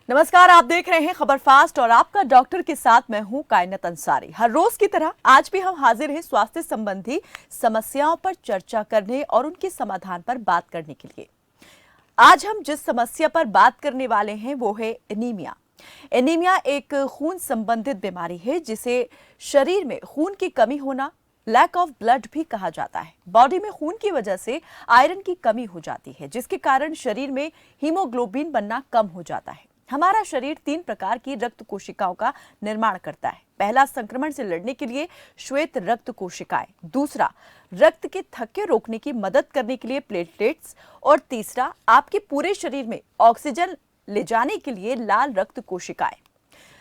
नमस्कार, आप देख रहे हैं खबर फास्ट और आपका डॉक्टर के साथ मैं हूं कायनात अंसारी। हर रोज की तरह आज भी हम हाजिर हैं स्वास्थ्य संबंधी समस्याओं पर चर्चा करने और उनके समाधान पर बात करने के लिए। आज हम जिस समस्या पर बात करने वाले हैं वो है एनीमिया। एनीमिया एक खून संबंधित बीमारी है जिसे शरीर में खून की कमी होना, लैक ऑफ ब्लड भी कहा जाता है। बॉडी में खून की वजह से आयरन की कमी हो जाती है जिसके कारण शरीर में हीमोग्लोबिन बनना कम हो जाता है। हमारा शरीर 3 प्रकार की रक्त कोशिकाओं का निर्माण करता है। पहला, संक्रमण से लड़ने के लिए श्वेत रक्त कोशिकाएं। दूसरा, रक्त के थक्के रोकने की मदद करने के लिए प्लेटलेट्स। और तीसरा, आपके पूरे शरीर में ऑक्सीजन ले जाने के लिए लाल रक्त कोशिकाएं।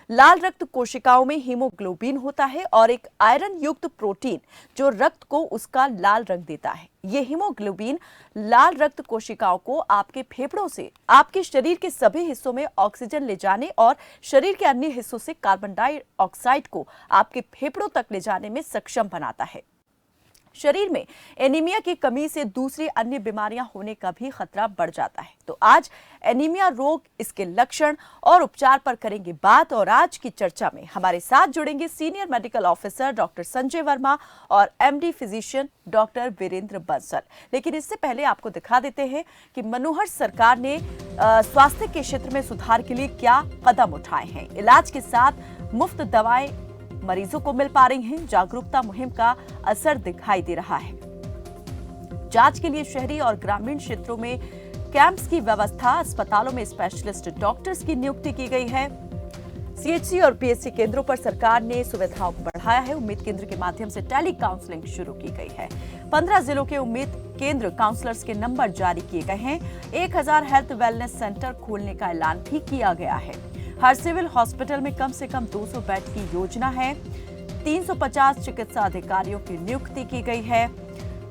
लाल रक्त कोशिकाओं में हीमोग्लोबिन होता है और एक आयरन युक्त प्रोटीन जो रक्त को उसका लाल रंग देता है। ये हीमोग्लोबिन लाल रक्त कोशिकाओं को आपके फेफड़ों से आपके शरीर के सभी हिस्सों में ऑक्सीजन ले जाने और शरीर के अन्य हिस्सों से कार्बन डाइऑक्साइड को आपके फेफड़ों तक ले जाने में सक्षम बनाता है। शरीर में एनीमिया की कमी से दूसरी अन्य बीमारियां होने का भी खतरा बढ़ जाता है। तो आज एनीमिया रोग, इसके लक्षण और उपचार पर करेंगे बात। और आज की चर्चा में हमारे साथ जुड़ेंगे senior medical officer doctor Sanjay Verma और MD physician doctor Virendra Bansal. लेकिन इससे पहले आपको दिखा देते हैं कि मनोहर सरकार ने स्वास्थ्य के क्षेत्र में सुधार के लिए क्या कदम उठाए हैं। इलाज के साथ मुफ्त दवाएं मरीजों को मिल पा रही हैं। जागरूकता मुहिम का असर दिखाई दे रहा है। जांच के लिए शहरी और ग्रामीण क्षेत्रों में कैंप्स की व्यवस्था, अस्पतालों में स्पेशलिस्ट डॉक्टर्स की नियुक्ति की गई है। सीएचसी और पीएचसी केंद्रों पर सरकार ने सुविधाओं को बढ़ाया है। उम्मीद केंद्र के माध्यम से टेली काउंसलिंग शुरू की गई है। 15 जिलों के उम्मीद केंद्र काउंसलर्स के नंबर जारी किए गए हैं। 1000 हेल्थ वेलनेस सेंटर खोलने का ऐलान भी किया गया है। हर सिविल हॉस्पिटल में कम से कम 200 बेड की योजना है। 350 चिकित्सा अधिकारियों की नियुक्ति की गई है।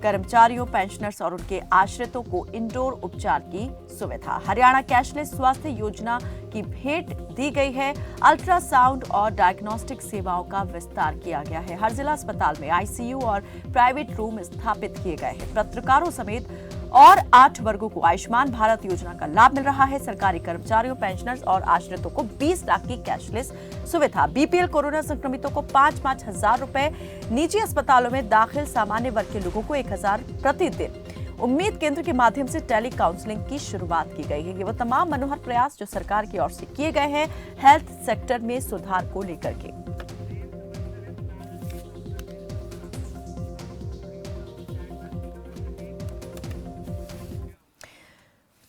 कर्मचारियों, पेंशनर्स और उनके आश्रितों को इंडोर उपचार की सुविधा। हरियाणा कैशलेस स्वास्थ्य योजना की भेंट दी गई है। अल्ट्रासाउंड और डायग्नोस्टिक सेवाओं का विस्तार किया गया है। हर जिला अस्पताल में आईसीयू और प्राइवेट रूम स्थापित किए गए हैं। पत्रकारों समेत और 8 वर्गों को आयुष्मान भारत योजना का लाभ मिल रहा है। सरकारी कर्मचारियों, पेंशनर्स और आश्रितों को 20 लाख की कैशलेस सुविधा। बीपीएल कोरोना संक्रमितों को 5-5 हजार रुपए। निजी अस्पतालों में दाखिल सामान्य वर्ग के लोगों को 1000 प्रतिदिन। उम्मीद केंद्र के माध्यम से टेली काउंसलिंग की शुरुआत की गई है। ये वो तमाम मनोहर प्रयास जो सरकार की ओर से किए गए हैं हेल्थ सेक्टर में सुधार को लेकर के।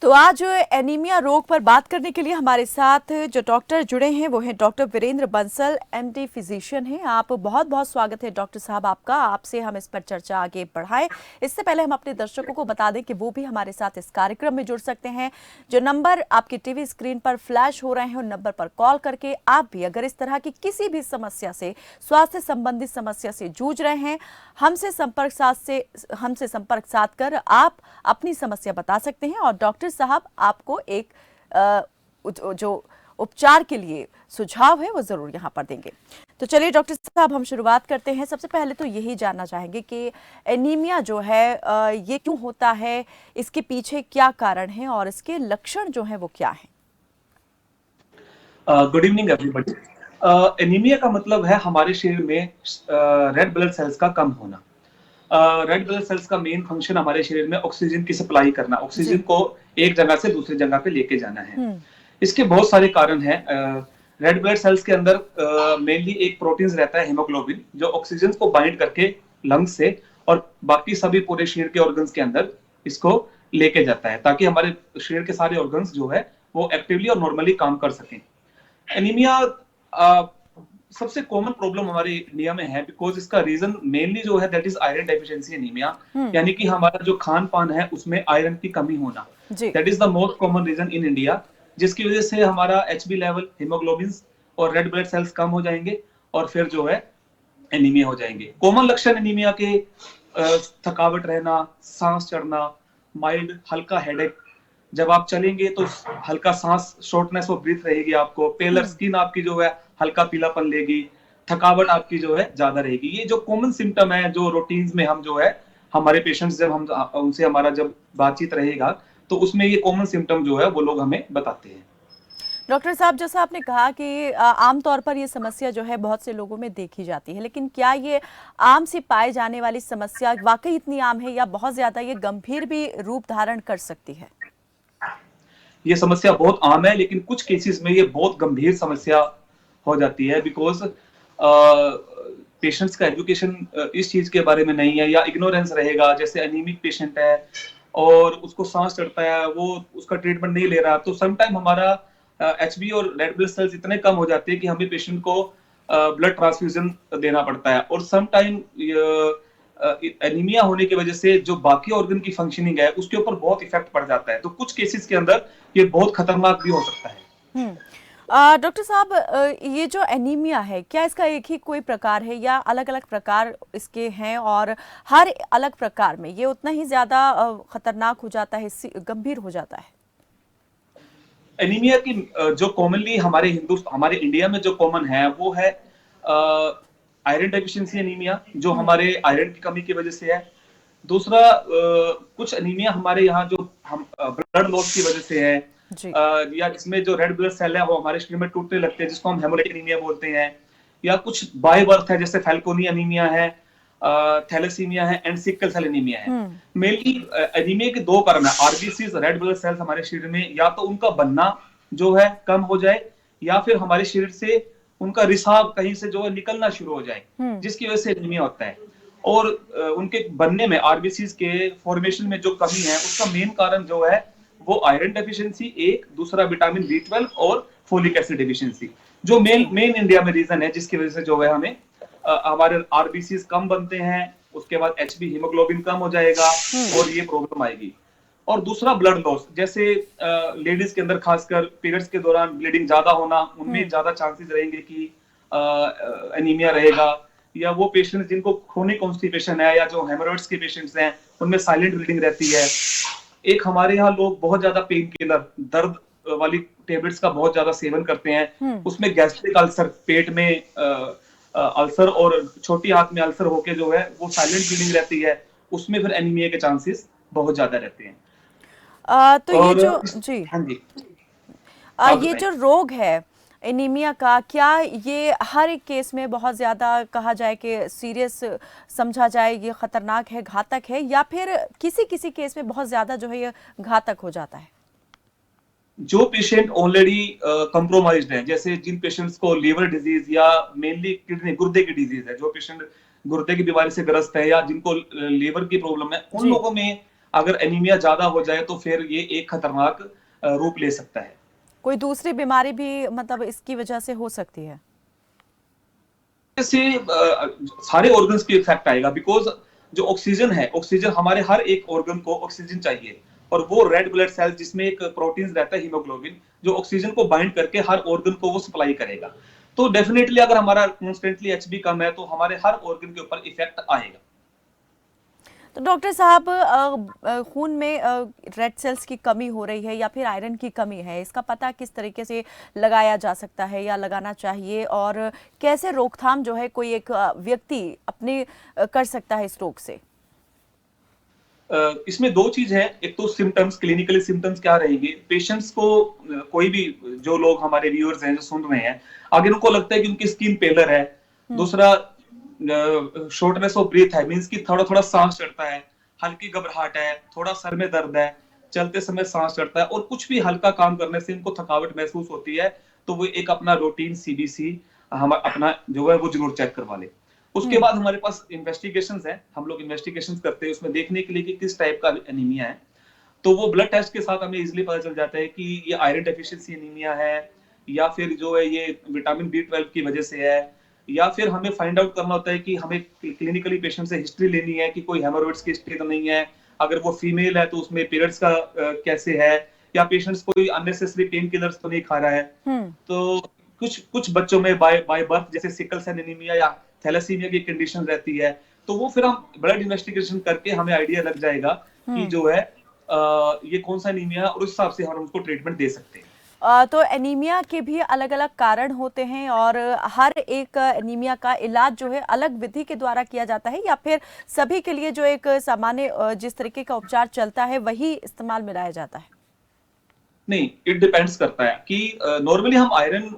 तो आज एनीमिया रोग पर बात करने के लिए हमारे साथ जो डॉक्टर जुड़े हैं वो हैं doctor Virendra Bansal, MD physician हैं। आप बहुत बहुत स्वागत है डॉक्टर साहब आपका। आपसे हम इस पर चर्चा आगे बढ़ाएं। इससे पहले हम अपने दर्शकों को बता दें कि वो भी हमारे साथ इस कार्यक्रम में जुड़ सकते हैं। जो नंबर आपकी टीवी स्क्रीन पर फ्लैश हो रहे हैं उन नंबर पर कॉल करके आप भी अगर इस तरह की किसी भी समस्या से, स्वास्थ्य संबंधी समस्या से जूझ रहे हैं, हमसे संपर्क साध कर आप अपनी समस्या बता सकते हैं और डॉक्टर साहब आपको एक जो उपचार के लिए सुझाव है वो जरूर यहाँ पर देंगे। तो चलिए डॉक्टर साहब हम शुरुआत करते हैं। सबसे पहले तो यही जानना चाहेंगे कि एनीमिया जो है ये क्यों होता है, इसके पीछे क्या कारण है और इसके लक्षण जो हैं वो क्या हैं? Good evening everybody. एनीमिया का मतलब है हमारे शरीर में रेड ब्लड सेल्स का कम होना। रेड ब्लड सेल्स का मेन फंक्शन हमारे शरीर में ऑक्सीजन की सप्लाई करना, ऑक्सीजन को एक जगह से दूसरी जगह पे लेके जाना है। इसके बहुत सारे कारण हैं। रेड ब्लड सेल्स के अंदर मेनली एक प्रोटीन रहता है हीमोग्लोबिन, जो ऑक्सीजन को बाइंड करके लंग्स से और बाकी सभी पूरे शरीर के ऑर्गन्स के अंदर इसको लेके जाता है ताकि हमारे शरीर के सारे ऑर्गन्स जो है वो एक्टिवली और नॉर्मली काम कर सकें। एनीमिया सबसे कॉमन प्रॉब्लम हमारे इंडिया में है बिकॉज इसका रीजन मेनली जो है that is iron deficiency anaemia, यानी कि हमारा जो खान पान है उसमें आयरन की कमी होना। That is the most common reason in India, जिसकी वजह से हमारा एचबी लेवल, हीमोग्लोबिन और रेड ब्लड सेल्स कम हो जाएंगे और फिर जो है एनीमिया हो जाएंगे। कॉमन लक्षण एनीमिया के थकावट रहना, सांस चढ़ना, माइल्ड हल्का हेडेक, जब आप चलेंगे तो हल्का सांस शॉर्टनेस ऑफ ब्रीथ रहेगी आपको, पेलर स्किन आपकी जो है हल्का पीलापन लेगी, थकावट आपकी जो है ज्यादा रहेगी। ये जो कॉमन सिम्टम है जो रूटीन्स में हम जो है हमारे पेशेंट्स जब हम उनसे हमारा जब बातचीत रहेगा तो उसमें ये कॉमन सिम्टम जो है वो लोग हमें बताते हैं। डॉक्टर साहब, जैसा आपने कहा कि आमतौर पर ये समस्या जो है बहुत से लोगों में देखी जाती है, लेकिन क्या ये आम से पाए जाने वाली समस्या वाकई इतनी आम है या बहुत ज्यादा ये गंभीर भी रूप धारण कर सकती है? ये समस्या बहुत आम है, लेकिन कुछ केसेस में ये बहुत गंभीर समस्या हो जाती है, बिकॉज पेशेंट्स का एजुकेशन इस चीज के बारे में नहीं है, या इग्नोरेंस रहेगा। जैसे एनीमिक पेशेंट है और उसको सांस चढ़ता है, वो उसका ट्रीटमेंट नहीं ले रहा, तो समटाइम हमारा एचबी और रेड ब्लड सेल्स इतने कम हो जाते हैं कि हमें पेशेंट को ब्लड ट्रांसफ्यूजन देना पड़ता है। और समटाइम एनीमिया होने की वजह से जो बाकी ऑर्गन की फंक्शनिंग है उसके ऊपर बहुत इफेक्ट पड़ जाता है। तो कुछ केसेस के अंदर ये बहुत खतरनाक भी हो सकता है। हम्म। डॉक्टर साहब, ये जो एनीमिया है, क्या इसका एक ही कोई प्रकार है या अलग अलग प्रकार इसके हैं, और हर अलग प्रकार में ये उतना ही ज्यादा खतरनाक हो जाता है, गंभीर हो जाता है? एनीमिया की जो कॉमनली हमारे इंडिया में जो कॉमन है वो है आयरन डेफिशिएंसी एनीमिया, जो हमारे आयरन की कमी की वजह से है। दूसरा कुछ एनीमिया हमारे यहाँ जो हम ब्लड लॉस की वजह से है, जी। या इसमें जो रेड ब्लड सेल है वो हमारे शरीर में टूटने लगते हैं, जिसको हम हेमोरेजिक एनीमिया बोलते हैं। या कुछ बाय बर्थ है, जैसे फैल्कोनी एनीमिया है, थैलेसीमिया है एंड सिकल सेल एनीमिया है। मेनली एनीमिया के दो कारण है। आरबीसी रेड ब्लड सेल्स हमारे शरीर में या तो उनका बनना जो है कम हो जाए, या फिर हमारे शरीर से उनका रिसाव कहीं से जो है निकलना शुरू हो जाए, जिसकी वजह से एनीमिया होता है। और उनके बनने में, आरबीसी के फॉर्मेशन में जो कमी है, उसका मेन कारण जो है वो आयरन डेफिशिएंसी एक, दूसरा विटामिन बी 12 और फोलिक एसिड डेफिशिएंसी, जो मेन इंडिया में रीजन है, जिसकी वजह से जो है हमें हमारे आरबीसी कम बनते हैं। उसके बाद एचबी हीमोग्लोबिन कम हो जाएगा और ये प्रॉब्लम आएगी। और दूसरा ब्लड लॉस, जैसे लेडीज के अंदर खासकर पीरियड्स के दौरान ब्लीडिंग ज्यादा होना, उनमें ज्यादा चांसेस रहेंगे कि एनीमिया रहेगा। या वो पेशेंट्स जिनको क्रोनिक कॉन्स्टिपेशन है, या जो हेमोरॉइड्स के पेशेंट्स हैं, उनमें साइलेंट ब्लीडिंग रहती है। एक हमारे यहाँ लोग बहुत ज्यादा पेन किलर, दर्द वाली टेबलेट्स का बहुत ज्यादा सेवन करते हैं, उसमें गैस्ट्रिक अल्सर, पेट में अल्सर और छोटी आंत में अल्सर होके जो है वो साइलेंट ब्लीडिंग रहती है, उसमें फिर एनीमिया के चांसेस बहुत ज्यादा रहते हैं। तो ये जो जी, हाँ जी, ये जो रोग है एनीमिया का, क्या ये हर एक केस में बहुत ज़्यादा कहा जाए कि सीरियस समझा जाए, ये खतरनाक है, घातक है, या फिर किसी किसी केस में बहुत ज़्यादा जो है ये घातक हो जाता है? जो पेशेंट ऑलरेडी कंप्रोमाइज्ड है, जैसे जिन पेशेंट्स को लीवर डिजीज या मेनली किडनी, गुर्दे की डिजीज है, जो पेशेंट गुर्दे की बीमारी से ग्रस्त है या जिनको लीवर की प्रॉब्लम है, उन लोगों में अगर एनीमिया ज्यादा हो जाए तो फिर ये एक खतरनाक रूप ले सकता है। कोई दूसरी बीमारी भी मतलब इसकी वजह से हो सकती है? से सारे ऑर्गन्स की इफेक्ट आएगा, बिकॉज जो ऑक्सीजन है, ऑक्सीजन हमारे हर एक ऑर्गन को ऑक्सीजन चाहिए, और वो रेड ब्लड सेल जिसमें एक प्रोटीन रहता है हीमोग्लोबिन, जो ऑक्सीजन को बाइंड करके हर ऑर्गन को वो सप्लाई करेगा। तो डेफिनेटली अगर हमारा कॉन्स्टेंटली एचबी कम है तो हमारे हर ऑर्गन के ऊपर इफेक्ट आएगा। तो डॉक्टर साहब, खून में रेड सेल्स की कमी हो रही है या फिर आयरन की कमी है, इसका पता किस तरीके से लगाया जा सकता है या लगाना चाहिए, और कैसे रोकथाम जो है कोई एक व्यक्ति अपने कर सकता है इस रोग से? इसमें दो चीज है। एक तो सिम्टम्स, क्लिनिकली सिम्टम्स क्या रहेंगे पेशेंट्स को, कोई भी जो लोग हमारे व्यूअर्स हैं जो सुन रहे हैं, अगर उनको लगता है कि उनकी स्किन पेलर है, दूसरा शॉर्टनेस ऑफ ब्रीथ है, मींस कि थोड़ा थोड़ा सांस चढ़ता है, हल्की घबराहट है, थोड़ा सर में दर्द है, चलते समय सांस चढ़ता है, और कुछ भी हल्का काम करने से इनको थकावट महसूस होती है, तो वो एक अपना रूटीन सीबीसी हम अपना जो है वो जरूर चेक करवा ले। उसके बाद हमारे पास इन्वेस्टिगेशंस है, हम लोग इन्वेस्टिगेशंस करते हैं उसमें देखने के लिए कि किस टाइप का एनीमिया है। तो वो ब्लड टेस्ट के साथ हमें इजीली पता चल जाता है कि ये आयरन डेफिशिएंसी एनीमिया है, या फिर जो है ये विटामिन बी 12 की वजह से है, या फिर हमें फाइंड आउट करना होता है कि हमें क्लिनिकली पेशेंट से हिस्ट्री लेनी है कि कोई हेमोरॉइड्स की हिस्ट्री तो नहीं है, अगर वो फीमेल है तो उसमें पीरियड्स का कैसे है, या पेशेंट्स कोई अननेसेसरी पेन किलर्स तो नहीं खा रहा है। तो कुछ कुछ बच्चों में बाय बर्थ जैसे सिकल सेल एनीमिया या थैलेसीमिया की कंडीशन रहती है, तो वो फिर हम ब्लड इन्वेस्टिगेशन करके हमें आइडिया लग जाएगा कि जो है ये कौन सा एनीमिया है, और उस हिसाब से हम उसको ट्रीटमेंट दे सकते हैं। तो एनीमिया के भी अलग अलग कारण होते हैं, और हर एक एनीमिया का इलाज जो है अलग विधि के द्वारा किया जाता है, या फिर सभी के लिए जो एक सामान्य जिस तरीके का उपचार चलता है वही इस्तेमाल में लाया जाता है? नहीं, इट डिपेंड्स करता है कि नॉर्मली हम आयरन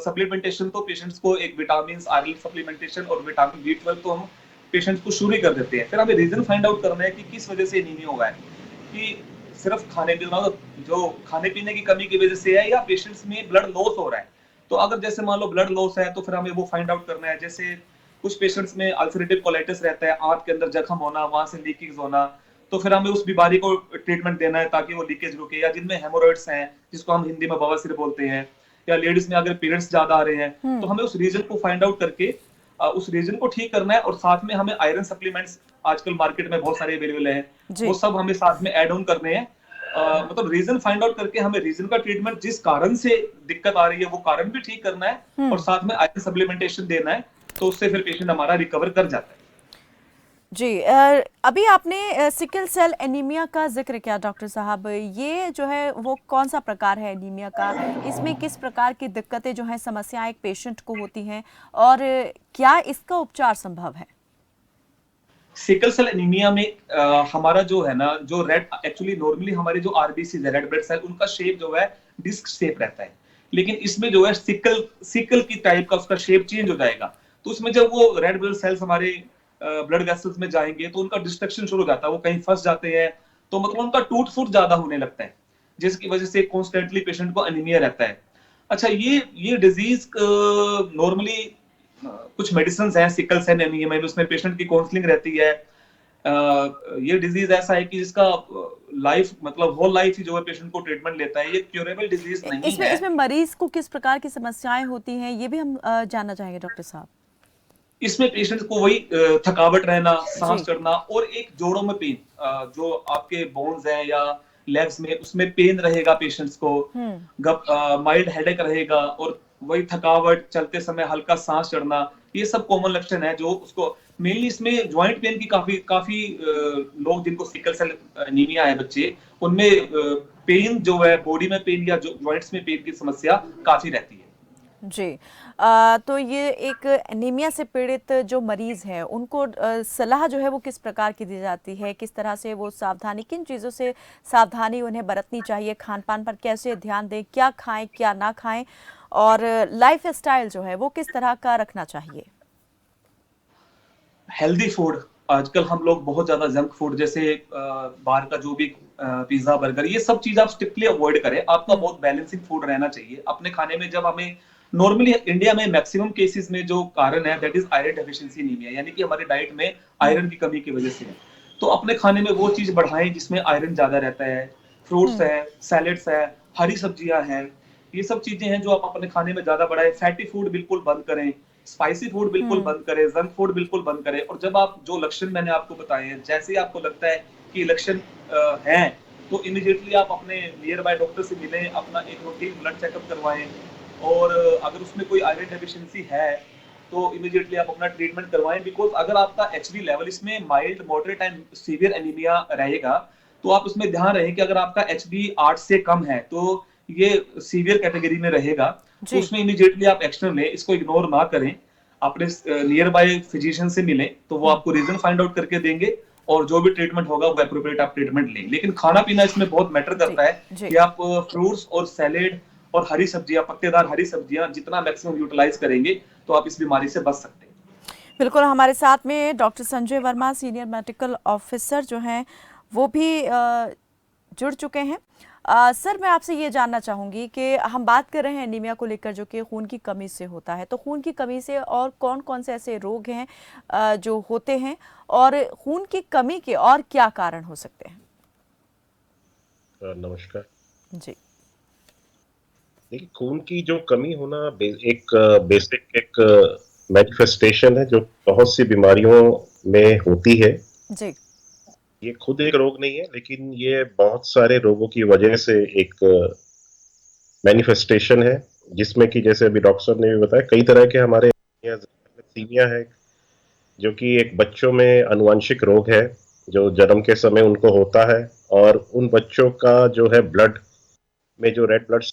सप्लीमेंटेशन तो पेशेंट्स को एक विटामिन आयरन सप्लीमेंटेशन और विटामिन B12 तो हम पेशेंट्स को शुरू ही कर देते हैं। फिर हमें रीजन फाइंड आउट करना है कि किस वजह से एनीमिया हुआ है, कि सिर्फ खाने पीना जो खाने पीने की कमी की वजह से है या पेशेंट्स में ब्लड लॉस हो रहा है। तो अगर जैसे मान लो ब्लड लॉस है तो फिर हमें वो फाइंड आउट करना है। जैसे कुछ पेशेंट्स में अल्सरेटिव कोलाइटिस रहता है, आंत के अंदर जख्म होना, वहां से लीकेज होना, तो फिर हमें उस बीमारी को ट्रीटमेंट देना है ताकि वो लीकेज रुके। या जिनमें हेमोरॉइड्स हैं, जिसको हम हिंदी में बवासीर बोलते हैं, या लेडीज में अगर पीरियड्स ज्यादा आ रहे हैं, तो हमें उस रीजन को फाइंड आउट करके उस रीजन को ठीक करना है। और साथ में हमें आयरन सप्लीमेंट्स आजकल मार्केट में बहुत सारे अवेलेबल हैं, जी। वो सब हमें साथ में ऐड ऑन करने हैं। मतलब रीजन फाइंड आउट करके हमें रीजन का ट्रीटमेंट, जिस कारण से दिक्कत आ रही है वो कारण भी ठीक करना है और साथ में आयरन सप्लीमेंटेशन देना है, तो उससे फिर पेशेंट हमारा रिकवर कर जाता है। जी, अभी आपने सिकल सेल एनीमिया का जिक्र किया डॉक्टर साहब। ये जो है वो कौन सा प्रकार है एनीमिया का? इसमें किस प्रकार की दिक्कतें जो हैं, समस्याएं एक पेशेंट को होती हैं, और क्या इसका उपचार संभव है? सिकल सेल एनीमिया में हमारा जो है ना, जो रेड एक्चुअली नॉर्मली हमारे जो आरबीसी है, रेड ब्लड सेल, उनका शेप जो है डिस्क शेप रहता है। लेकिन इसमें जो है सिकल की टाइप का उसका शेप चेंज हो जाएगा। तो उसमें जब वो रेड ब्लड सेल्स हमारे ब्लड वेसल्स में जाएंगे तो उनका डिस्ट्रक्शन शुरू हो जाता है, वो कहीं फंस जाते हैं, तो मतलब उनका टूट फूट ज्यादा होने लगता है, जिसकी वजह से कॉन्स्टेंटली पेशेंट को एनीमिया रहता है। अच्छा, ये डिजीज नॉर्मली कुछ मेडिसिन हैं सिकल सेल एनीमिया में, उसमें पेशेंट की काउंसलिंग रहती है। ये डिजीज ऐसा है कि जिसका लाइफ मतलब होल लाइफ ही जो है पेशेंट को ट्रीटमेंट लेता है। ये क्यूरेबल डिजीज नहीं इसमें है। इसमें मरीज को किस प्रकार की समस्याएं होती हैं, ये भी हम जानना चाहेंगे डॉक्टर साहब। इसमें पेशेंट को वही थकावट रहना, सांस जी। चढ़ना, और एक जोड़ों में पेन, जो आपके बोन्स हैं या लेग्स में, उसमें पेन रहेगा पेशेंट्स को, माइल्ड हेडेक रहेगा, और वही थकावट, चलते समय हल्का सांस चढ़ना, ये सब कॉमन लक्षण है जो उसको मेनली। इसमें ज्वाइंट पेन की काफी काफी लोग जिनको सिकल सेल एनीमिया है बच्चे, उनमें पेन जो है बॉडी में पेन या जो ज्वाइंट्स में पेन की समस्या काफी रहती है। जी। तो ये एक एनीमिया से पीड़ित जो मरीज हैं उनको सलाह जो है वो किस प्रकार की दी जाती है, किस तरह से वो सावधानी, किन चीज़ों से सावधानी उन्हें बरतनी चाहिए, खान पान पर कैसे ध्यान दें, क्या खाएं क्या ना खाएं, और लाइफ स्टाइल जो है वो किस तरह का रखना चाहिए? हेल्दी फूड, आजकल हम लोग बहुत ज्यादा जंक फूड, जैसे बाहर का जो भी पिज्जा बर्गर, ये सब चीज आप स्ट्रिक्टली अवॉइड करें। आपका बहुत बैलेंसिंग फूड रहना चाहिए अपने खाने में। जब हमें नॉर्मली इंडिया में मैक्सिमम केसेस में जो कारण है that is iron deficiency anaemia, यानी कि हमारे डाइट में आयरन की कमी की वजह से है। तो अपने खाने में वो चीज बढ़ाएं जिसमें आयरन ज्यादा रहता है। फ्रूट्स है, सैलेड्स है, हरी सब्जियां हैं, ये सब चीजें हैं जो आप अपने खाने में ज्यादा बढ़ाएं। फैटी फूड बिल्कुल बंद करें, स्पाइसी फूड बिल्कुल बंद करें, जंक फूड बिल्कुल बंद करें। और जब आप जो लक्षण मैंने आपको बताए हैं, जैसे ही आपको लगता है कि लक्षण हैं, तो इमीडिएटली आप अपने नियर बाय डॉक्टर से मिलें, अपना एक रूटीन ब्लड चेकअप करवाएं। और अगर उसमें कोई आयरन डेफिशिएंसी है तो इमीडिएटली आप अपना ट्रीटमेंट करवाएं। बिकॉज अगर आपका एचबी लेवल इसमें mild, moderate and severe anaemia रहेगा, तो आप उसमें ध्यान रहे कि अगर आपका एचबी 8 से कम है तो ये सीवियर कैटेगरी में रहेगा। तो उसमें इमीडिएटली आप एक्शन लें, इसको इग्नोर ना करें। अपने नियर बाय फिजिशियन से मिलें तो वो आपको रीजन फाइंड आउट करके देंगे, और जो भी ट्रीटमेंट होगा वो एप्रोप्रिएट आप ट्रीटमेंट लें। लेकिन खाना पीना इसमें बहुत मैटर जी। करता है जी। कि आप फ्रूट्स और सैलेड और हरी सब्जियां, पत्तेदार हरी सब्जियां जितना मैक्सिमम यूटिलाइज करेंगे तो आप इस बीमारी से बच सकते हैं। बिल्कुल, हमारे साथ में doctor Sanjay Verma senior medical officer जो हैं वो भी जुड़ चुके हैं। सर, मैं आपसे ये जानना चाहूँगी कि हम बात कर रहे हैं एनीमिया को लेकर जो कि खून की कमी से होता है, तो खून की कमी से और कौन कौन से ऐसे रोग हैं जो होते हैं, और खून की कमी के और क्या कारण हो सकते हैं? नमस्कार। जी। देखिए, खून की जो कमी होना एक बेसिक एक मैनिफेस्टेशन है जो बहुत सी बीमारियों में होती है। जी। ये खुद एक रोग नहीं है, लेकिन ये बहुत सारे रोगों की वजह से एक मैनिफेस्टेशन है, जिसमें कि जैसे अभी डॉक्टर साहब ने भी बताया, कई तरह के हमारे थैलेसीमिया है, जो कि एक बच्चों में आनुवंशिक रोग है जो जन्म के समय उनको होता है। और उन बच्चों का जो है ब्लड में जो रेड ब्लड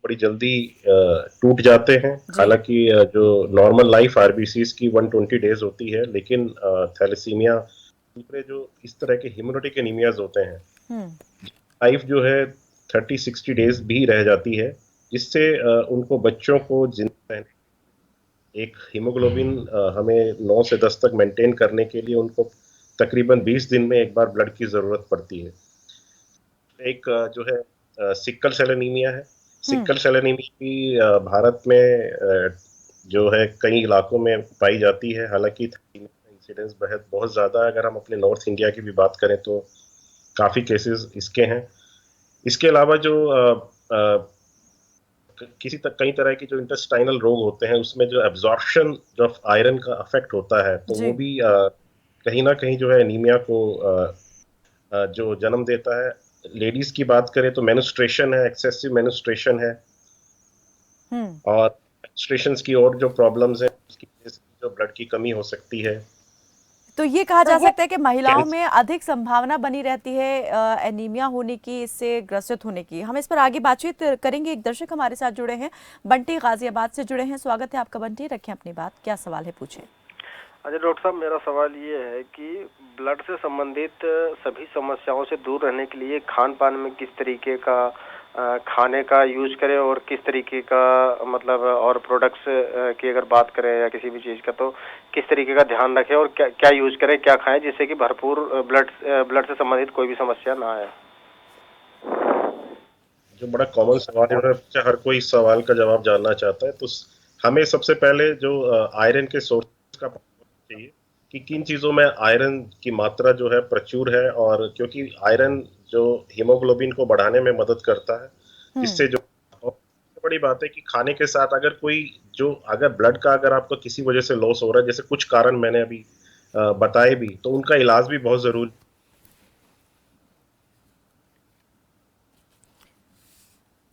बड़ी जल्दी टूट जाते हैं। हालांकि जो नॉर्मल लाइफ आरबीसीज की 120 डेज होती है, लेकिन थैलेसीमिया दूसरे जो इस तरह के हिमोरेटिक एनीमियाज होते हैं, लाइफ जो है 30-60 डेज भी रह जाती है, जिससे उनको बच्चों को जिंदा रहने एक हीमोग्लोबिन हमें 9 से 10 तक मेंटेन करने के लिए उनको तकरीबन 20 दिन में एक बार ब्लड की जरूरत पड़ती है। एक जो है सिक्कल सेल एनीमिया है। सिक्कल सेल एनीमिया भी भारत में जो है कई इलाकों में पाई जाती है, हालांकि इंसिडेंस बहुत ज्यादा है। अगर हम अपने नॉर्थ इंडिया की भी बात करें तो काफी केसेस इसके हैं। इसके अलावा जो कई तरह की जो इंटेस्टाइनल रोग होते हैं, उसमें जो एब्जॉर्प्शन ऑफ आयरन का अफेक्ट होता है, तो वो भी कहीं ना कहीं जो है एनीमिया को जो जन्म देता है। लेडीज की बात करें तो मेन्स्ट्रुएशन है, एक्सेसिव मेन्स्ट्रुएशन है, और मेन्स्ट्रुएशन की और जो प्रॉब्लम्स हैं उसकी वजह से जो ब्लड की कमी हो सकती है। तो ये कहा जा सकता है कि महिलाओं में अधिक संभावना बनी रहती है एनीमिया होने की, इससे ग्रसित होने की। हम इस पर आगे बातचीत करेंगे। एक दर्शक हमारे साथ जुड़े हैं, बंटी गाजियाबाद से जुड़े हैं। स्वागत है आपका बंटी, रखें अपनी बात, क्या सवाल है पूछें। अच्छा डॉक्टर साहब, मेरा सवाल ये है कि ब्लड से संबंधित सभी समस्याओं से दूर रहने के लिए खान पान में किस तरीके का खाने का यूज करें, और किस तरीके का मतलब और प्रोडक्ट्स की अगर बात करें या किसी भी चीज़ का, तो किस तरीके का ध्यान रखें और क्या क्या यूज करें, क्या खाएं, जिससे कि भरपूर ब्लड से संबंधित कोई भी समस्या ना आए। जो बड़ा कॉमन सवाल है, हर कोई इस सवाल का जवाब जानना चाहता है। तो हमें सबसे पहले जो आयरन के सोर्स का पता चाहिए कि किन चीज़ों में आयरन की मात्रा जो है प्रचुर है, और क्योंकि आयरन जो हीमोग्लोबिन को बढ़ाने में मदद करता है, इससे जो बड़ी बात है कि खाने के साथ अगर ब्लड का अगर आपको किसी वजह से लॉस हो रहा है, जैसे कुछ कारण मैंने अभी बताए भी, तो उनका इलाज भी बहुत जरूरी।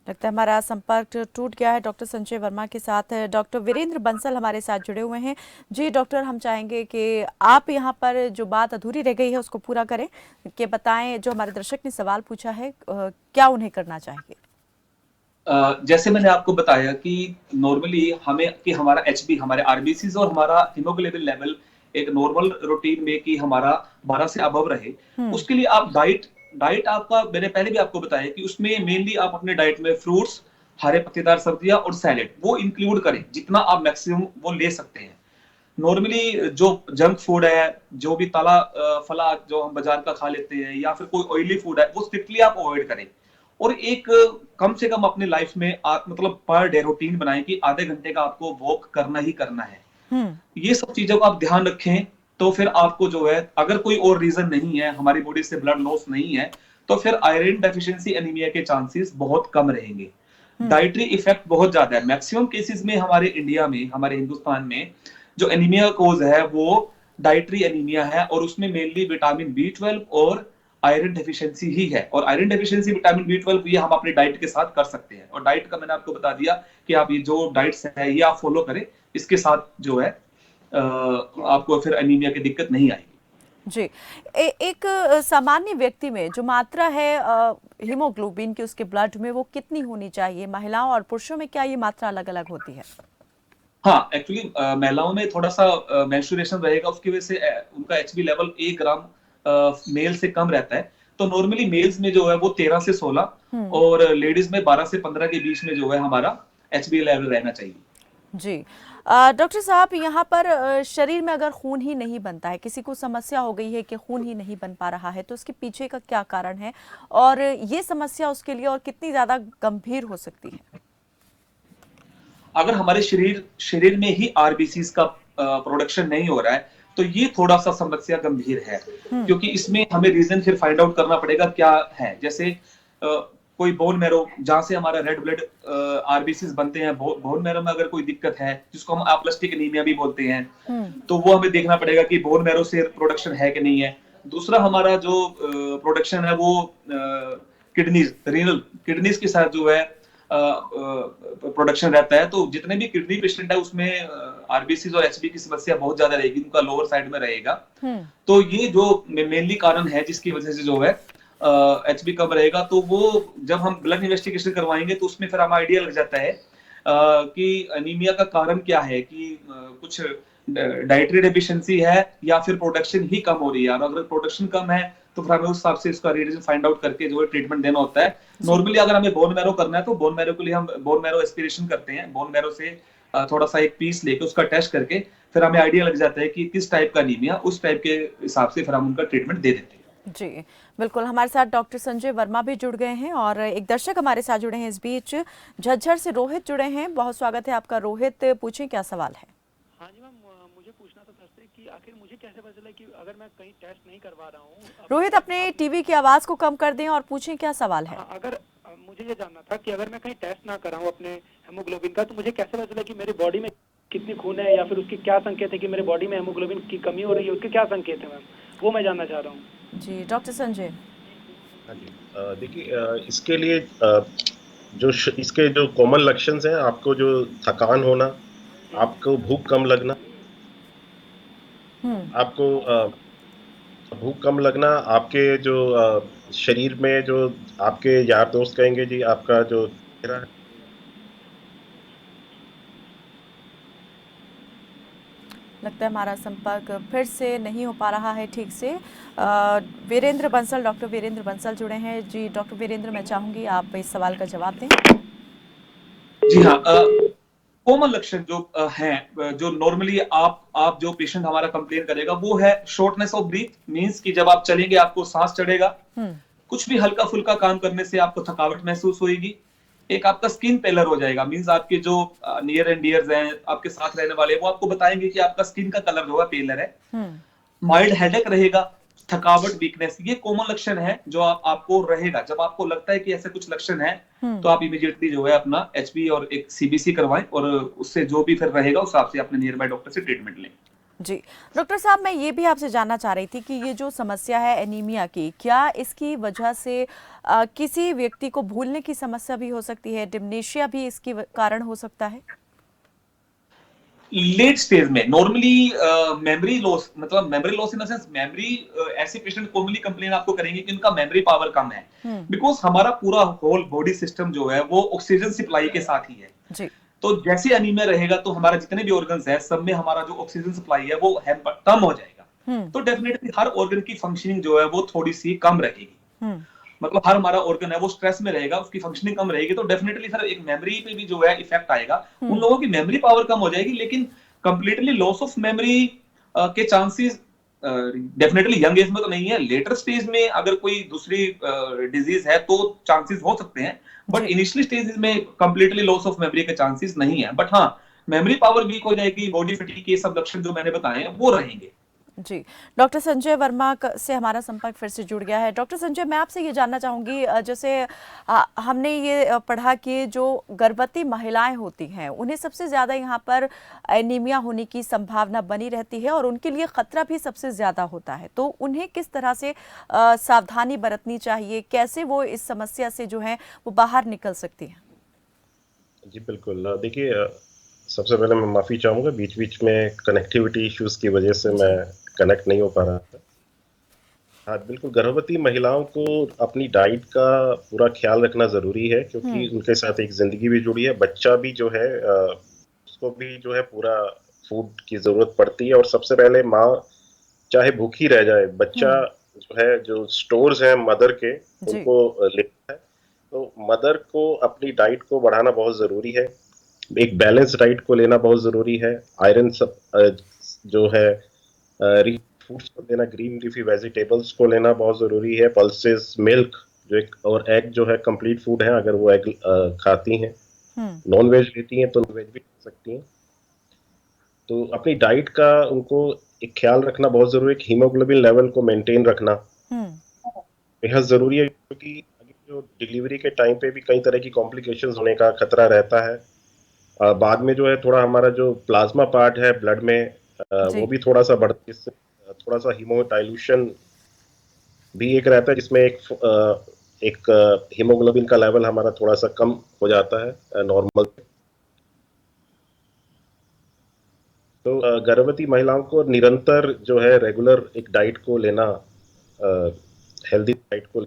लगता है हमारा संपर्क टूट गया है डॉक्टर संजय वर्मा के साथ। डॉक्टर वीरेंद्र बंसल हमारे साथ जुड़े हुए हैं। जी डॉक्टर, हम चाहेंगे कि आप यहाँ पर जो बात अधूरी रह गई है उसको पूरा करें, कि बताएं जो हमारे दर्शक ने सवाल पूछा है क्या उन्हें करना चाहिए। जैसे मैंने आपको बताया कि नॉर्मली हमारा एचबी, हमारे आरबीसीज और हमारा हीमोग्लोबिन लेवल एक नॉर्मल रूटीन में कि हमारा 12 से अबव रहे, उसके लिए आप डाइट आपका, मैंने पहले भी आपको बताया कि उसमें मेनली आप अपने डाइट में फ्रूट्स, हरे पत्तेदार सब्जियां और सैलेड वो इंक्लूड करें, जितना आप मैक्सिमम वो ले सकते हैं। नॉर्मली जो जंक फूड है, जो भी तला फला जो हम बाजार का खा लेते हैं, या फिर कोई ऑयली फूड है, वो स्ट्रिक्टली आप अवॉइड करें। और एक कम से कम अपने लाइफ में आप मतलब पर डे रूटीन बनाएं कि आधे घंटे का आपको वॉक करना ही करना है। ये सब चीजों का आप ध्यान रखें, तो फिर आपको जो है, अगर कोई और रीजन नहीं है, हमारी बॉडी से ब्लड लॉस नहीं है, तो फिर आयरन डेफिशिएंसी एनीमिया के चांसेस बहुत कम रहेंगे। डाइटरी इफेक्ट बहुत ज्यादा है। मैक्सिमम केसेस में हमारे इंडिया में, हमारे हिंदुस्तान में जो एनीमिया कोज है वो डाइटरी एनीमिया है, और उसमें मेनली विटामिन बी12 और आयरन डेफिशिएंसी ही है। और आयरन डेफिशिएंसी, विटामिन बी12 ये हम अपने डाइट के साथ कर सकते हैं। और डाइट का मैंने आपको बता दिया कि आप ये जो डाइट्स है ये आप फॉलो करें, इसके साथ जो है आपको फिर एनीमिया की दिक्कत नहीं आएगी। जी, एक सामान्य व्यक्ति में जो मात्रा है हीमोग्लोबिन की उसके ब्लड में, वो कितनी होनी चाहिए? महिलाओं और पुरुषों में क्या ये मात्रा अलग अलग होती है? हाँ, एक्चुअली महिलाओं में थोड़ा सा मेंस्ट्रुएशन रहेगा, उसकी वजह से उनका एचबी लेवल 1 ग्राम मेल से कम रहता है। तो नॉर्मली मेल्स में जो है वो 13 से 16 और लेडीज में 12 से 15 के बीच में जो है हमारा एचबी लेवल रहना चाहिए। जी डॉक्टर साहब, यहाँ पर शरीर में अगर खून ही नहीं बनता है, किसी को समस्या हो गई है कि खून ही नहीं बन पा रहा है, तो उसके पीछे का क्या कारण है, और ये समस्या उसके लिए और कितनी ज्यादा गंभीर हो सकती है? अगर हमारे शरीर में ही आरबीसीज का प्रोडक्शन नहीं हो रहा है, तो ये थोड़ा सा समस्या गंभीर है, क्योंकि इसमें हमें रीजन फिर फाइंड आउट करना पड़ेगा क्या है। जैसे कोई बोन मैरो, जहां से हमारा रेड ब्लड आरबीसीज बनते हैं, बोन मैरो में अगर कोई दिक्कत है, जिसको हम एप्लास्टिक एनीमिया भी बोलते हैं, तो वो हमें देखना पड़ेगा कि बोन मैरो से प्रोडक्शन है कि नहीं है। दूसरा हमारा जो प्रोडक्शन है वो किडनीज के साथ जो है प्रोडक्शन रहता है। तो जितने भी किडनी पेशेंट है उसमें आरबीसीज और एचबी की समस्या बहुत ज्यादा रहेगी, उनका लोअर साइड में रहेगा। तो ये जो मेनली कारण है जिसकी वजह से जो है एचबी कम रहेगा। तो वो जब हम ब्लड इन्वेस्टिगेशन करवाएंगे तो उसमें फिर हमें आइडिया लग जाता है कि एनीमिया का कारण क्या है, कि कुछ डाइटरी डेफिशिएंसी है या फिर प्रोडक्शन ही कम हो रही है। और अगर प्रोडक्शन कम है तो फिर हमें उस हिसाब से इसका रेडिएशन फाइंड आउट करके जो है ट्रीटमेंट देना होता है। नॉर्मली अगर हमें बोन मैरो करना है तो बोन मैरो के लिए हम बोन मैरो एस्पिरेशन करते हैं। बोन मैरो से थोड़ा सा एक पीस लेके उसका टेस्ट करके फिर हमें आइडिया लग जाता है कि किस टाइप का एनीमिया, उस टाइप के हिसाब से फिर हम उनका ट्रीटमेंट दे देते हैं। जी बिल्कुल, हमारे साथ डॉक्टर संजय वर्मा भी जुड़ गए हैं और एक दर्शक हमारे साथ जुड़े हैं इस बीच, झज्जर से रोहित जुड़े हैं। बहुत स्वागत है आपका रोहित, पूछें क्या सवाल है। हाँ जी मैम, मुझे पूछना था फर्स्ट से कि आखिर मुझे कैसे पता चला कि अगर मैं कहीं टेस्ट नहीं करवा रहा हूँ। रोहित, अपने टीवी की आवाज को कम कर दें और पूछें क्या सवाल है। अगर मुझे ये जानना था कि अगर मैं कहीं टेस्ट ना कराऊँ अपने हेमोग्लोबिन का, तो मुझे कैसे पता चला कि मेरी बॉडी में कितनी खून है, या फिर उसकी क्या संकेत है कि मेरे बॉडी में हेमोग्लोबिन की कमी हो रही है, उसके क्या संकेत है मैम, वो मैं जानना चाह रहा हूँ। जी डॉक्टर संजय। हाँ जी, देखिए, इसके लिए इसके जो कॉमन लक्षण हैं, आपको जो थकान होना, आपको भूख कम लगना, आपको भूख कम लगना, आपके जो शरीर में जो आपके यार दोस्त कहेंगे जी, आपका जो चेहरा है। लगता है हमारा संपर्क फिर से नहीं हो पा रहा है ठीक से। वीरेंद्र बंसल, डॉक्टर वीरेंद्र बंसल जुड़े हैं। जी डॉक्टर वीरेंद्र, मैं चाहूंगी आप इस सवाल का जवाब दें। जी हाँ, कॉमन लक्षण जो हैं, जो नॉर्मली आप जो पेशेंट हमारा कंप्लेन करेगा वो है शॉर्टनेस ऑफ ब्रीथ, मींस कि जब आप चलेंगे आपको सांस चढ़ेगा, कुछ भी हल्का फुल्का काम करने से आपको थकावट महसूस होगी। एक आपका स्किन पेलर हो जाएगा, मींस आपके जो नियर एंड डियर्स हैं, आपके साथ रहने वाले, वो आपको बताएंगे कि आपका स्किन का कलर जो है पेलर है। माइल्ड हेडेक रहेगा, थकावट, वीकनेस, ये कॉमन लक्षण है जो आपको रहेगा। जब आपको लगता है कि ऐसे कुछ लक्षण है तो आप इमीडिएटली जो है अपना एचबी और एक सीबीसी करवाएं और उससे जो भी फिर रहेगा उस हिसाब से अपने नियर बाय डॉक्टर से ट्रीटमेंट लें। जी डॉक्टर साहब, मैं ये भी आपसे जानना चाह रही थी कि ये जो समस्या है एनीमिया की, क्या इसकी वजह से किसी व्यक्ति को भूलने की समस्या भी हो सकती है, डिमेंशिया भी इसकी कारण हो सकता है? लेट स्टेज में नॉर्मली मेमोरी लॉस, मतलब memory loss in the sense memory, ऐसे पेशेंट कॉमनली कंप्लेन आपको करेंगे कि उनका मेमोरी पावर कम है, बिकॉज हमारा पूरा होल बॉडी सिस्टम जो है वो ऑक्सीजन सप्लाई के साथ ही है। जी। तो जैसे एनीमिया रहेगा तो हमारा जितने भी ऑर्गन्स है सब में हमारा जो ऑक्सीजन सप्लाई है वो कम हो जाएगा, तो डेफिनेटली हर ऑर्गन की फंक्शनिंग जो है वो थोड़ी सी कम रहेगी। मतलब हर हमारा ऑर्गन है वो स्ट्रेस में रहेगा, उसकी फंक्शनिंग कम रहेगी, तो डेफिनेटली सर एक मेमोरी पे भी जो है इफेक्ट आएगा। उन लोगों की मेमोरी पावर कम हो जाएगी, लेकिन कंप्लीटली लॉस ऑफ मेमोरी के चांसेस डेफिनेटली यंग एज में तो नहीं है। लेटर स्टेज में अगर कोई दूसरी डिजीज है तो चांसेस हो सकते हैं, बट इनिशियली स्टेज में कंप्लीटली लॉस ऑफ मेमोरी के चांसेस नहीं है। बट हाँ, मेमोरी पावर वीक हो जाएगी, बॉडी फटीग के सब लक्षण जो मैंने बताए हैं वो रहेंगे। जी डॉक्टर संजय वर्मा से हमारा संपर्क फिर से जुड़ गया है। डॉक्टर संजय, मैं आपसे ये जानना चाहूँगी, जैसे हमने ये पढ़ा कि जो गर्भवती महिलाएं होती हैं उन्हें सबसे ज़्यादा यहाँ पर एनीमिया होने की संभावना बनी रहती है और उनके लिए ख़तरा भी सबसे ज़्यादा होता है, तो उन्हें किस तरह से सावधानी बरतनी चाहिए, कैसे वो इस समस्या से जो है वो बाहर निकल सकती हैं? जी बिल्कुल, देखिए, सबसे पहले मैं माफ़ी चाहूँगा, बीच बीच में कनेक्टिविटी इश्यूज की वजह से मैं कनेक्ट नहीं हो पा रहा था। हाँ बिल्कुल, गर्भवती महिलाओं को अपनी डाइट का पूरा ख्याल रखना ज़रूरी है, क्योंकि उनके साथ एक ज़िंदगी भी जुड़ी है। बच्चा भी जो है उसको भी जो है पूरा फूड की ज़रूरत पड़ती है, और सबसे पहले माँ चाहे भूखी रह जाए, बच्चा जो है, जो स्टोर्स हैं मदर के, उनको लेता है। तो मदर को अपनी डाइट को बढ़ाना बहुत ज़रूरी है, एक बैलेंस डाइट को लेना बहुत ज़रूरी है। आयरन जो है फूड्स को लेना, ग्रीन लीफी वेजिटेबल्स को लेना बहुत ज़रूरी है। पल्सेस, मिल्क जो एक, और एग जो है कंप्लीट फूड है, अगर वो एग खाती हैं। नॉन वेज लेती हैं तो नॉन वेज भी खा सकती हैं। तो अपनी डाइट का उनको एक ख्याल रखना बहुत ज़रूरी है। हीमोग्लोबिन लेवल को मेंटेन रखना बेहद ज़रूरी है, क्योंकि जो डिलीवरी के टाइम पे भी कई तरह की कॉम्प्लिकेशंस होने का खतरा रहता है। बाद में जो है थोड़ा हमारा जो प्लाज्मा पार्ट है ब्लड में, वो भी थोड़ा सा बढ़ता है, जिससे थोड़ा सा हीमोडाइल्यूशन भी एक रहता है, जिसमें एक हीमोग्लोबिन का लेवल हमारा थोड़ा सा कम हो जाता है नॉर्मल। तो गर्भवती महिलाओं को निरंतर जो है रेगुलर एक डाइट को लेना, हेल्दी डाइट को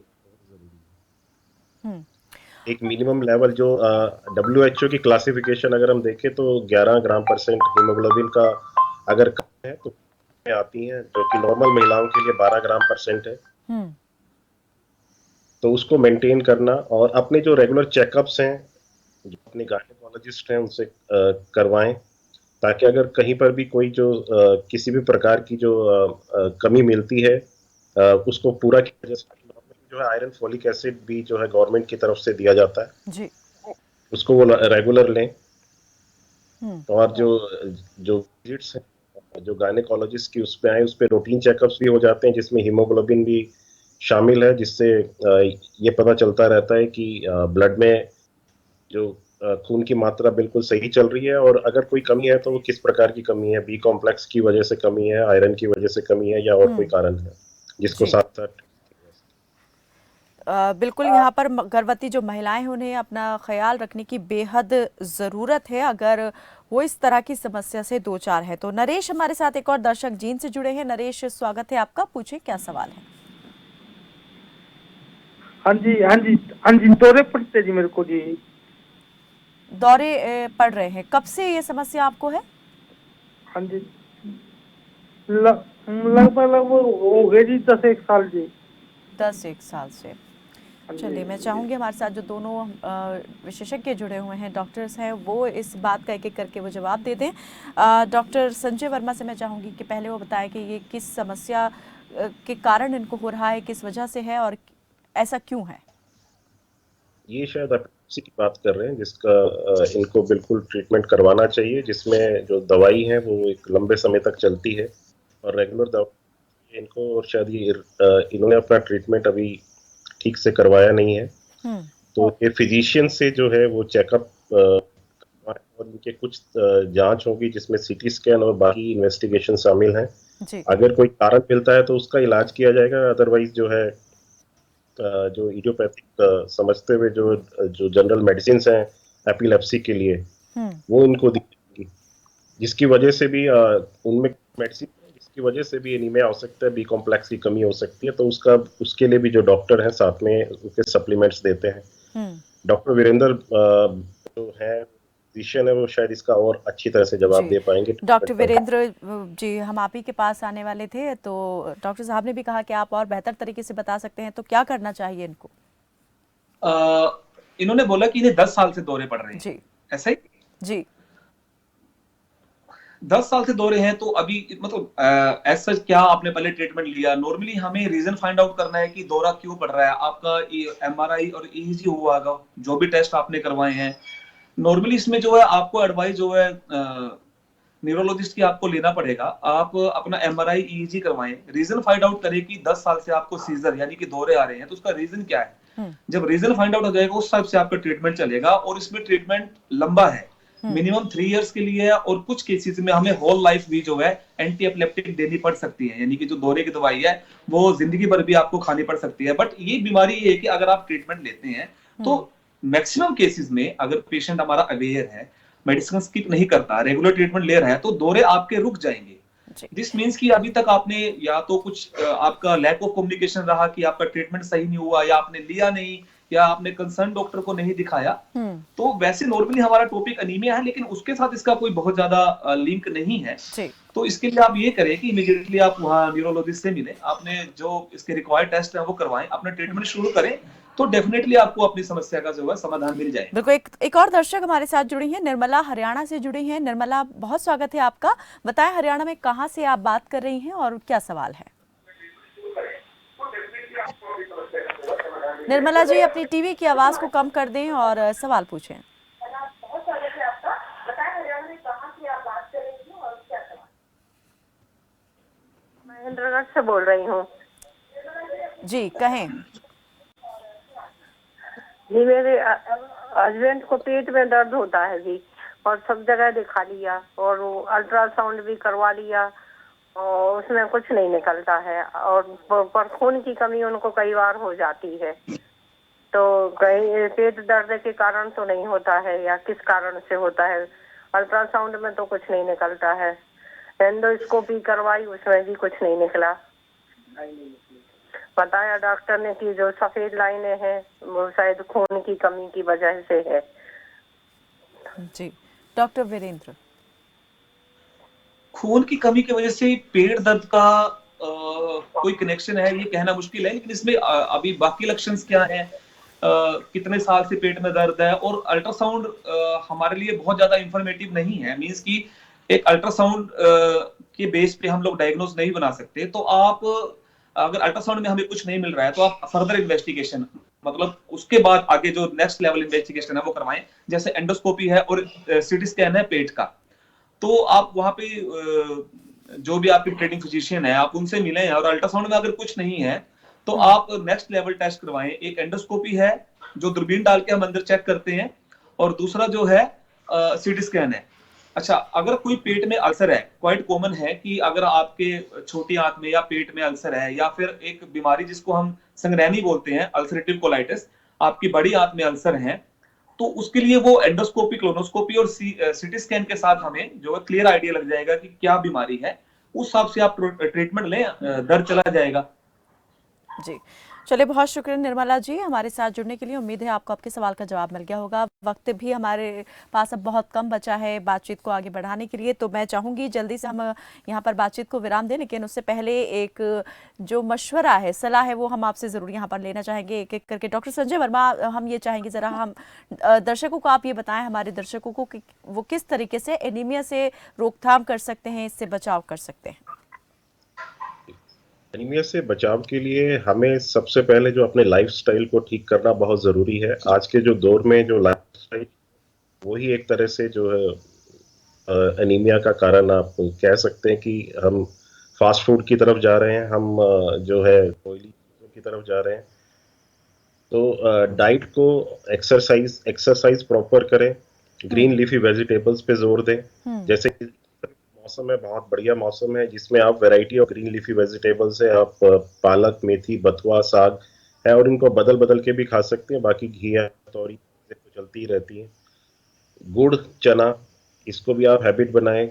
एक मिनिमम लेवल जो WHO की क्लासिफिकेशन अगर हम देखें तो 11 ग्राम % हीमोग्लोबिन का अगर कम है तो आती हैं, जो कि नॉर्मल महिलाओं के लिए 12 ग्राम % है। तो उसको मेंटेन करना और अपने जो रेगुलर चेकअप्स हैं जो अपने गायनेकोलॉजिस्ट हैं उनसे करवाएं, ताकि अगर कहीं पर भी कोई जो किसी भी प्रकार की जो कमी मिलती है उसको पूरा किया जा सके। जो है आयरन फोलिक एसिड भी जो है गवर्नमेंट की तरफ से दिया जाता है जी। उसको वो रेगुलर लें। और जो जो विजिट्स हैं जो गायनेकोलॉजिस्ट की उस पे आए उस पे रूटीन चेकअप्स भी हो जाते हैं जिसमें हीमोग्लोबिन भी शामिल है, जिससे ये पता चलता रहता है कि ब्लड में जो खून की मात्रा बिल्कुल सही चल रही है और अगर कोई कमी है तो वो किस प्रकार की कमी है, बी कॉम्प्लेक्स की वजह से कमी है, आयरन की वजह से कमी है या और कोई कारण है जिसको जी। साथ साथ बिल्कुल, यहाँ पर गर्भवती जो महिलाएं हैं उन्हें अपना ख्याल रखने की बेहद ज़रूरत है अगर वो इस तरह की समस्या से दो चार है तो। नरेश हमारे साथ एक और दर्शक जीन से जुड़े हैं। नरेश, स्वागत है आपका, पूछें क्या सवाल है। हाँ जी हाँ जी हाँ जी, दौरे पड़ते जी मेरे को जी। दौरे पड़ रहे हैं, कब से ये समस्या आपको है? हाँ जी, लगभग हो गए जी 10 एक साल जी। 10 साल से। चलिए, मैं चाहूँगी हमारे साथ जो दोनों विशेषज्ञ जुड़े हुए हैं, डॉक्टर्स हैं, वो इस बात का एक-एक करके वो जवाब दे दें। डॉक्टर संजय वर्मा से मैं चाहूँगी कि पहले वो बताएं कि ये किस समस्या के कारण इनको हो रहा है, किस वजह से है और ऐसा क्यों है? ये शायद आप उसी की बात कर रहे हैं जिसका इनको बिल्कुल ट्रीटमेंट करवाना चाहिए, जिसमें जो दवाई है वो एक लंबे समय तक चलती है और रेगुलर दवाई इनको, और शायद ये इन्होंने अपना ट्रीटमेंट अभी ठीक से करवाया नहीं है। तो ये फिजिशियन से जो है वो चेकअप और इनके कुछ जांच होगी जिसमें सीटी स्कैन और बाकी इन्वेस्टिगेशन शामिल हैं। जी। अगर कोई कारण मिलता है तो उसका इलाज किया जाएगा, अदरवाइज जो है जो इडियोपैथिक समझते हुए जो जो जनरल मेडिसिन हैं एपिलेप्सी के लिए वो इनको दी, जिसकी वजह से भी उनमें मेडिसिन जिसकी वजह से भी एनीमिया हो सकता है, बी कॉम्प्लेक्स की कमी हो सकती है, तो उसके लिए भी जो डॉक्टर हैं साथ में उनके सप्लीमेंट्स देते हैं। डॉक्टर वीरेंद्र जो है फिजिशियन है वो शायद इसका और अच्छी तरह से जवाब दे पाएंगे। डॉक्टर वीरेंद्र जी, हम आप ही के पास आने वाले थे, तो डॉक्टर साहब ने भी कहा कि आप और बेहतर तरीके से बता सकते हैं, तो क्या करना चाहिए इनको? इन्होंने बोला कि इन्हें 10 साल से दौरे पड़ रहे हैं। जी। ऐसा ही? जी। 10 साल से दौरे हैं तो अभी मतलब एज सच क्या आपने पहले ट्रीटमेंट लिया? नॉर्मली हमें रीजन फाइंड आउट करना है कि दौरा क्यों पड़ रहा है। आपका एमआरआई और ईईजी हुआ होगा, जो भी टेस्ट आपने करवाए हैं। नॉर्मली इसमें जो है आपको एडवाइस जो है न्यूरोलॉजिस्ट की आपको लेना पड़ेगा। आप अपना एमआरआई ईईजी करवाएं, रीजन फाइंड आउट करें कि 10 साल से आपको सीजर यानी कि दौरे आ रहे हैं तो उसका रीजन क्या है। जब रीजन फाइंड आउट हो जाएगा उस हिसाब से आपका ट्रीटमेंट चलेगा और इसमें ट्रीटमेंट लंबा है, मिनिमम 3 इयर्स के लिए है और कुछ केसेस में हमें होल लाइफ भी जो है एंटी एपिलेप्टिक देनी पड़ सकती है, यानी कि जो दौरे की दवाई है वो जिंदगी भर भी आपको खानी पड़ सकती है। बट ये बीमारी ये है कि अगर आप ट्रीटमेंट लेते हैं तो मैक्सिमम केसेस में अगर पेशेंट हमारा अवेयर है, मेडिसिन स्किप नहीं करता, रेगुलर ट्रीटमेंट ले रहा है, तो दौरे आपके रुक जाएंगे। दिस मीन्स कि अभी तक आपने या तो कुछ आपका लैक ऑफ कम्युनिकेशन रहा कि आपका ट्रीटमेंट सही नहीं हुआ, या आपने लिया नहीं, या आपने कंसर्न डॉक्टर को नहीं दिखाया। तो वैसे नॉर्मली हमारा टॉपिक अनीमिया है, लेकिन उसके साथ इसका कोई बहुत ज्यादा लिंक नहीं है। तो इसके लिए आप ये करें कि इमीडिएटली आप वहाँ न्यूरोलॉजिस्ट से मिलें, आपने जो इसके रिक्वायर्ड टेस्ट है वो करवाएं, अपना ट्रीटमेंट शुरू करें, तो डेफिनेटली आपको अपनी समस्या का जो है समाधान मिल जाए। बिल्कुल। एक और दर्शक हमारे साथ जुड़ी हैं, निर्मला हरियाणा से जुड़ी हैं। निर्मला, बहुत स्वागत है आपका। बताएं हरियाणा में कहां से आप बात कर रही हैं और क्या सवाल है? निर्मला जी, अपनी टीवी की आवाज को कम कर दें और सवाल पूछें। महेंद्रगढ़ से बोल रही हूँ जी, कहें। जी, मेरे हस्बैंड को पेट में दर्द होता है जी, और सब जगह दिखा लिया और अल्ट्रासाउंड भी करवा लिया और उसमें कुछ नहीं निकलता है, और पर खून की कमी उनको कई बार हो जाती है। तो कहीं पेट दर्द के कारण तो नहीं होता है या किस कारण से होता है? अल्ट्रासाउंड में तो कुछ नहीं निकलता है, एंडोस्कोपी करवाई उसमें भी कुछ नहीं निकला। बताया डॉक्टर ने कि जो सफेद लाइनें हैं वो शायद खून की कमी की वजह से है। जी, डॉक्टर वीरेंद्र। खून की कमी की वजह से पेट दर्द का कोई कनेक्शन है ये कहना मुश्किल है, लेकिन इसमें अभी बाकी लक्षण क्या है, कितने साल से पेट में दर्द है, और अल्ट्रासाउंड हमारे लिए बहुत ज्यादा इंफॉर्मेटिव नहीं है। मींस कि एक अल्ट्रासाउंड के बेस पे हम लोग डायग्नोज नहीं बना सकते। तो आप अगर अल्ट्रासाउंड में हमें कुछ नहीं मिल रहा है तो आप फर्दर इन्वेस्टिगेशन, मतलब उसके बाद आगे जो नेक्स्ट लेवल इन्वेस्टिगेशन है वो करवाएं, जैसे एंडोस्कोपी है और सीटी स्कैन है पेट का। तो आप वहां पे जो भी आपके ट्रेडिंग फिजिशियन है आप उनसे मिलें, और अल्ट्रासाउंड में अगर कुछ नहीं है तो आप नेक्स्ट लेवल टेस्ट करवाएं। एक एंडोस्कोपी है जो दूरबीन डाल के हम अंदर चेक करते हैं, और दूसरा जो है सीटी स्कैन है। अच्छा, अगर कोई पेट में अल्सर है, क्वाइट कॉमन है कि अगर आपके छोटी आंत में या पेट में अल्सर है, या फिर एक बीमारी जिसको हम संगैनी बोलते हैं, अल्सरेटिव कोलाइटिस, आपकी बड़ी आंत में अल्सर है, तो उसके लिए वो एंडोस्कोपी, क्लोनोस्कोपी और सीटी स्कैन के साथ हमें जो है क्लियर आइडिया लग जाएगा कि क्या बीमारी है। उस हिसाब से आप ट्रीटमेंट लें, दर्द चला जाएगा। जी, चलिए, बहुत शुक्रिया निर्मला जी हमारे साथ जुड़ने के लिए। उम्मीद है आपको आपके सवाल का जवाब मिल गया होगा। वक्त भी हमारे पास अब बहुत कम बचा है बातचीत को आगे बढ़ाने के लिए, तो मैं चाहूँगी जल्दी से हम यहाँ पर बातचीत को विराम दें, लेकिन उससे पहले एक जो मशवरा है, सलाह है, वो हम आपसे ज़रूर यहाँ पर लेना चाहेंगे एक एक करके। डॉक्टर संजय वर्मा, हम ये चाहेंगे ज़रा हम दर्शकों को आप ये बताएं, हमारे दर्शकों को, कि वो किस तरीके से एनीमिया से रोकथाम कर सकते हैं, इससे बचाव कर सकते हैं। एनीमिया से बचाव के लिए हमें सबसे पहले जो अपने लाइफस्टाइल को ठीक करना बहुत ज़रूरी है। आज के जो दौर में जो लाइफस्टाइल, वही एक तरह से जो है एनीमिया का कारण आप कह सकते हैं कि हम फास्ट फूड की तरफ जा रहे हैं, हम जो है ऑयली चीज़ों की तरफ जा रहे हैं। तो डाइट को एक्सरसाइज प्रॉपर करें, ग्रीन लीफी वेजिटेबल्स पे जोर दें। जैसे कि मौसम है, बहुत बढ़िया मौसम है जिसमें आप variety of green leafy vegetables है, आप पालक, मेथी, बथुआ, साग है, और इनको बदल बदल के भी खा सकते हैं। बाकी घिया, तौरी तो चलती ही रहती है। गुड़, चना, इसको भी आप हैबिट बनाएं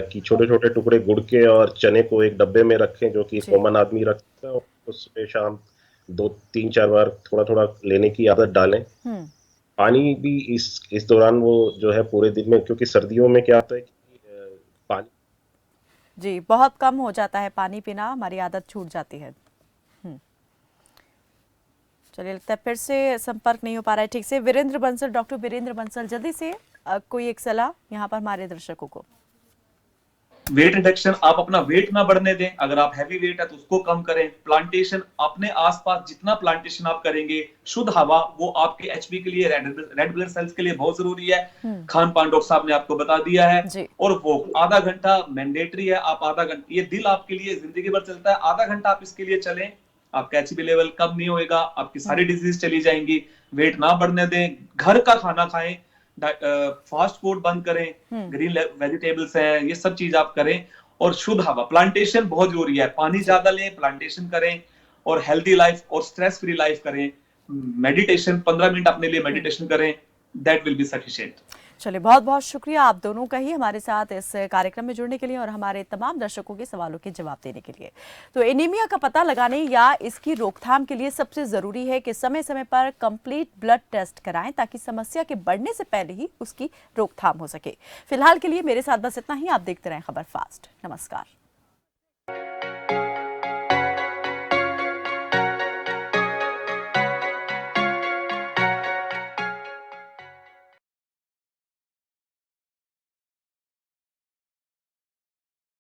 कि छोटे छोटे टुकड़े गुड़ के और चने को एक डब्बे में रखें, जो कि कॉमन आदमी रखता है, और सुबह शाम 2-3-4 बार थोड़ा थोड़ा लेने की आदत डालें। पानी भी इस दौरान वो जो है पूरे दिन में, क्योंकि सर्दियों में क्या होता है कि पानी जी बहुत कम हो जाता है, पानी पीना हमारी आदत छूट जाती है। चलिए, लगता है फिर से संपर्क नहीं हो पा रहा है ठीक से। वीरेंद्र बंसल, डॉक्टर वीरेंद्र बंसल, जल्दी से कोई एक सलाह यहाँ पर हमारे दर्शकों को। वेट रिडक्शन, आप अपना वेट ना बढ़ने दें। अगर आप हैवी वेट है तो उसको कम करें। प्लांटेशन, अपने आसपास जितना प्लांटेशन आप करेंगे, शुद्ध हवा, वो आपके एचपी के लिए, रेड ब्लड सेल्स के लिए बहुत जरूरी है। खान पान डॉक्टर साहब ने आपको बता दिया है। और वो आधा घंटा मैंडेटरी है। आप आधा घंटा, ये दिल आपके लिए जिंदगी भर चलता है, आधा घंटा आप इसके लिए चलें, आपका एचपी लेवल कम नहीं होएगा, आपकी सारी डिजीज चली जाएंगी। वेट ना बढ़ने दें, घर का खाना खाएं, फास्ट फूड बंद करें, ग्रीन वेजिटेबल्स है, ये सब चीज आप करें, और शुद्ध हवा, प्लांटेशन बहुत जरूरी है। पानी ज्यादा लें, प्लांटेशन करें, और हेल्दी लाइफ और स्ट्रेस फ्री लाइफ करें। मेडिटेशन, 15 मिनट अपने लिए मेडिटेशन करें, दैट विल बी सफिशिएंट। चलिए, बहुत बहुत शुक्रिया आप दोनों का ही हमारे साथ इस कार्यक्रम में जुड़ने के लिए और हमारे तमाम दर्शकों के सवालों के जवाब देने के लिए। तो एनीमिया का पता लगाने या इसकी रोकथाम के लिए सबसे ज़रूरी है कि समय समय पर कंप्लीट ब्लड टेस्ट कराएं, ताकि समस्या के बढ़ने से पहले ही उसकी रोकथाम हो सके। फिलहाल के लिए मेरे साथ बस इतना ही। आप देखते रहें खबर फास्ट। नमस्कार।